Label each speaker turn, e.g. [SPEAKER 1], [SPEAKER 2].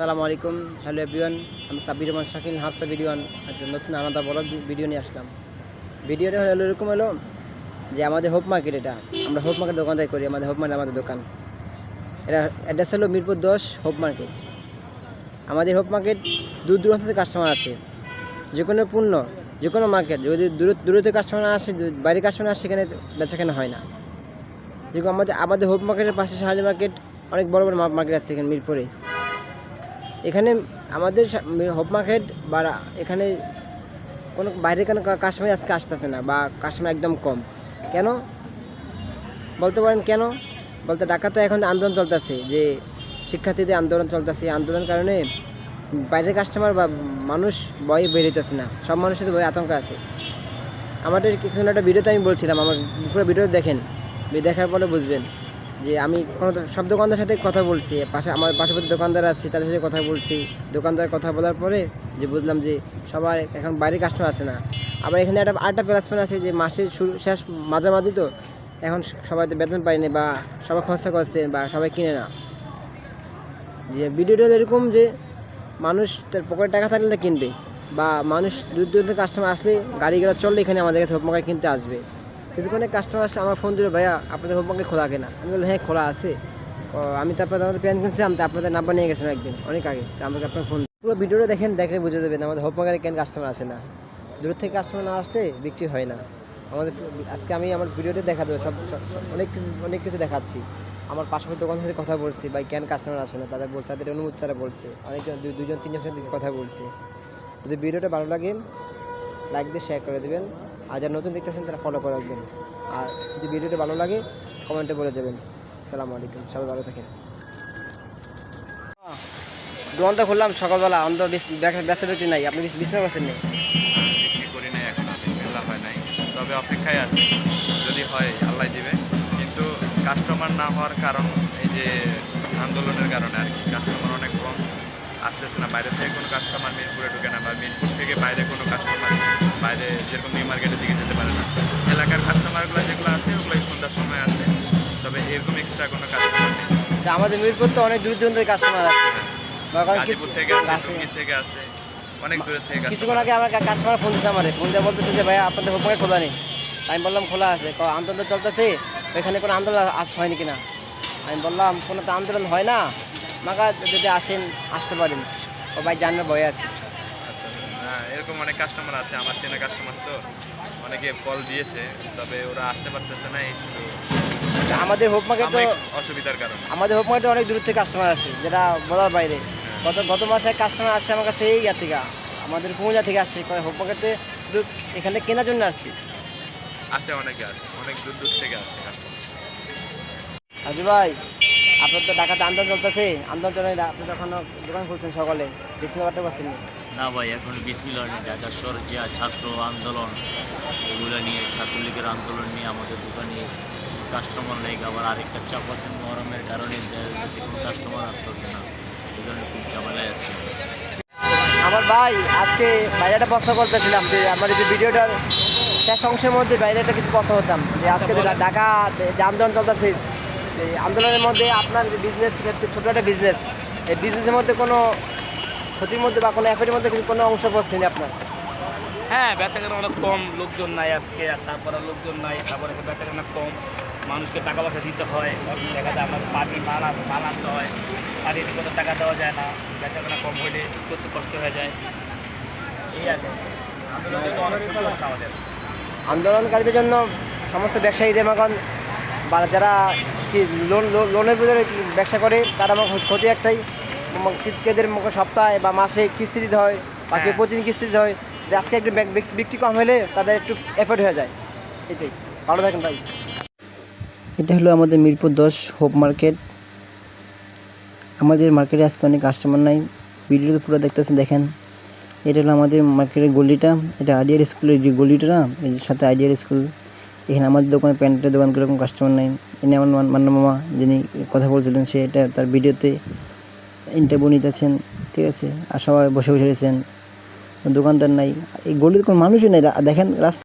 [SPEAKER 1] আসসালামু আলাইকুম, hello everyone. আমি সাব্বির রহমান শাকিল হাফ সাব্বির ওয়ান একটা নতুন আলাদা বড় ভিডিও নিয়ে আসলাম। ভিডিওটা হলো এরকম হলো যে আমাদের হোপ মার্কেট, এটা আমরা হোপ মার্কেট দোকানদারি করি। আমাদের হোপ মার্কেট আমাদের দোকান, এটা অ্যাড্রেস হলো মিরপুর 10 হোপ মার্কেট। আমাদের হোপ মার্কেট দূর দূরান্ত থেকে কাস্টমার আসে, যে কোনো পণ্য যে কোনো মার্কেট যদি দূর থেকে কাস্টমার আসে, বাইরের কাস্টমার আসে, সেখানে বেচাকেনা হয় না। যেরকম আমাদের হোপ মার্কেটের পাশে শাহালি মার্কেট, অনেক বড় বড় মার্কেট আছে এখানে মিরপুরে। এখানে আমাদের হোপ মার্কেট বা এখানে কোনো বাইরে কোনো কাস্টমার আজকে আসতেছে না, বা কাস্টমার একদম কম। কেন বলতে পারেন? কেন বলতে, ঢাকাতে এখন আন্দোলন চলতেছে, যে শিক্ষার্থীদের আন্দোলন চলতেছে। আন্দোলনের কারণে বাইরের কাস্টমার বা মানুষ ভয়ে বেরোতেছে না, সব মানুষের ভয়ে আতঙ্ক আছে। আমাদের কিছু একটা ভিডিওতে আমি বলছিলাম, আমার পুরো ভিডিও দেখেন, দেখার পরে বুঝবেন যে আমি কোনো সব দোকানদার সাথে কথা বলছি, আমার পাশাপাশি দোকানদার আছে, তাদের সাথে কথা বলছি। দোকানদার কথা বলার পরে যে বুঝলাম যে সবার এখন বাইরে কাস্টমার আসে না। আবার এখানে আরেকটা প্লাস পয়েন্ট আছে যে মাসের শেষ মাঝামাঝি, তো এখন সবাই তো বেতন পায়নি, বা সবাই খরচা করছে, বা সবাই কিনে না। যে ভিডিওটা এরকম যে মানুষ তার পকেটে টাকা থাকলে কিনবে, বা মানুষ দূর দূরান্ত কাস্টমার আসলে গাড়ি ঘোড়া চললে এখানে আমাদের কাছে হোপ মার্কেট কিনতে আসবে। কিছুক্ষণে কাস্টমার আসলে আমার ফোন দিল, ভাইয়া আপনাদের হোপ মার্কেট খোলা কিনা? আমি বললাম হ্যাঁ খোলা আছে। আমি তারপরে আমাদের প্যান্ট কিনছিলাম, তো আপনাদের নাম্বার নিয়ে গেছিলাম একদিন অনেক আগে, তো আমাকে আপনার ফোন পুরো ভিডিওটা দেখলে বুঝে দেবেন আমাদের হোপ মার্কেটে কেন কাস্টমার আসে না। দূর থেকে কাস্টমার না আসলে বিক্রি হয় না আমাদের। আজকে আমি আমার ভিডিওতে দেখা দেবো, সব অনেক কিছু দেখাচ্ছি। আমার পাশাপাশি দোকান সাথে কথা বলছি, ভাই কেন কাস্টমার আসে না, তাদের অনুমতি তারা বলছে। অনেকজন দুজন তিনজনের সাথে কথা বলছে। যদি ভিডিওটা ভালো লাগে লাইক দিয়ে শেয়ার করে দেবেন, আর যারা নতুন দেখতেছেন তারা ফলো করে রাখবেন। আর যদি ভিডিওটা ভালো লাগে কমেন্টে বলে যাবেন। আসসালামু আলাইকুম, সবাই ভালো থাকেন। দোকানটা খুললাম সকালবেলা, অন্তত বেচা বিক্রি নাই। আপনি বিস্ময় করছেন নেই?
[SPEAKER 2] বিক্রি করি নাই এখনো, বিসমিল্লাহ হয় নাই, তবে অপেক্ষায় আছে। যদি হয় আল্লাহ দিবে। কিন্তু কাস্টমার না হওয়ার কারণ এই যে আন্দোলনের কারণে আর কি, কাস্টমার অনেক কম আসতেছে না। বাইরে থেকে কোনো কাস্টমার মিরপুরে ঢুকে না, বা মিরপুর থেকে বাইরে কোনো কাস্টমার বাইরে যেরকম নিউ মার্কেটের দিকে যেতে পারে না। এলাকার কাস্টমারগুলো যেগুলো আছে ওগুলোই সন্ধ্যার সময় আছে, তবে এরকম এক্সট্রা কোনো কাস্টমার নেই।
[SPEAKER 1] আমাদের মিরপুর তো অনেক দূর দূরান্তের কাস্টমার আছে,
[SPEAKER 2] গাজীপুর থেকে আছে, টঙ্গী থেকে আছে, অনেক দূরের থেকে
[SPEAKER 1] কিছুক্ষণ আগে আমার কাস্টমার ফোন দিচ্ছে, ফোন দিয়ে বলতেছে যে ভাইয়া আপনাদের হোপ মার্কেট খোলা নেই। আমি বললাম খোলা আছে, আন্দোলন চলতেছে, ওইখানে কোনো আন্দোলন হয়নি কিনা। আমি বললাম কোনো তো আন্দোলন হয় না, মাকা যদি আসেন আসতে পারেন। ও ভাই জানার ভয় আছে।
[SPEAKER 2] আচ্ছা, হ্যাঁ, এরকম অনেক কাস্টমার আছে, আমার চেনা কাস্টমার, তো অনেকে কল দিয়েছে, তবে ওরা আসতে পারতেছে না এই শুধু
[SPEAKER 1] আমাদের হোপ মার্কেট তো
[SPEAKER 2] অসুবিধার কারণে।
[SPEAKER 1] আমাদের হোপ মার্কেটে অনেক দূর থেকে কাস্টমার আসে, যেটা বলার বাইরে। গত মাসে এক কাস্টমার আসছে আমার কাছে, এই ইয়া থেকে, আমাদের কুমিল্লা থেকে আসছে, হোপ মার্কেটে শুধু এখানে কেনার জন্য আসছি।
[SPEAKER 2] আছে অনেকে, আছে অনেক দূর দূর থেকে আসে কাস্টমার।
[SPEAKER 1] হাজি ভাই, আপনার তো ঢাকাতে আন্দোলন চলতেছে, আন্দোলন চলে, আপনি তখন দোকান খুলছেন সকালে, বিসমিল্লাহ করতে পারছেন না?
[SPEAKER 3] না ভাই, এখন বিসমিল্লাহ নেই। ঢাকা শহরে যে ছাত্র আন্দোলন, এগুলো নিয়ে, ছাত্রলীগের আন্দোলন নিয়ে আমাদের দোকানে কাস্টমার নেই। আবার আরেকটা চাপ আছে, গরমের কারণে বেশি কোনো কাস্টমার আসতেছে না, এই জন্য খুব ঝামেলায় আছে।
[SPEAKER 1] আমার ভাই, আজকে বাইরে একটা প্রশ্ন করতেছিলাম যে আমার যে ভিডিওটার শেষ অংশের মধ্যে বাইরে একটা কিছু প্রশ্ন করতাম যে আজকে ঢাকা যে আন্দোলন চলতেছে, এই আন্দোলনের মধ্যে আপনার যে বিজনেস ক্ষেত্রে ছোটো একটা বিজনেস, এই বিজনেসের মধ্যে কোনো ক্ষতির মধ্যে বা কোনো এফেক্টের মধ্যে কোনো অংশ পড়ছে না আপনার?
[SPEAKER 4] হ্যাঁ, বেচাকেনা অনেক কম, লোকজন নাই আজকে, আর তারপরে লোকজন নাই, তারপরে বেচাকেনা কম, মানুষকে টাকা পয়সা দিতে হয়। দেখা যায় আমার পার্টি মাল আনতে হয়, পার্টিতে কত টাকা দেওয়া যায় না, বেচাকেনা কম হইলে চলতে কষ্ট হয়ে যায়, এই আর কি। আন্দোলনে তো অনেক ক্ষতি হচ্ছে আমাদের।
[SPEAKER 1] আন্দোলনকারীদের জন্য সমস্ত ব্যবসায়ীদের এখন বা যারা কি লোনের ভিতরে ব্যবসা করে, তারা আমার ক্ষতি একটাই, কেদের মুখে সপ্তাহে বা মাসে কিস্তি দিতে হয়, বা কেউ প্রতিদিন কিস্তি দিতে হয়। আজকে একটু বিক্রি কম হলে তাদের একটু এফোর্ট হয়ে যায়, এটাই। ভালো থাকেন ভাই। এটা হলো আমাদের মিরপুর 10 হোপ মার্কেট। আমাদের মার্কেটে আজকে অনেক কাস্টমার নাই, ভিডিওতে পুরো দেখতেছেন, দেখেন। এটা হলো আমাদের মার্কেটের গলিটা, এটা আইডিয়ার স্কুলের যে গলিটা না, এর সাথে আইডিয়ার স্কুল। এখানে আমাদের দোকানে প্যান্টের দোকান কোনো কাস্টমার নাই। এনে আমার মান্না মামা যিনি কথা বলছিলেন, সে এটা তার ভিডিওতে ইন্টারভিউ নিতেছেন, ঠিক আছে। আর সবাই বসে রয়েছেন, দোকানদার নাই, এই গলিতে কোনো মানুষই নেই। দেখেন রাস্তা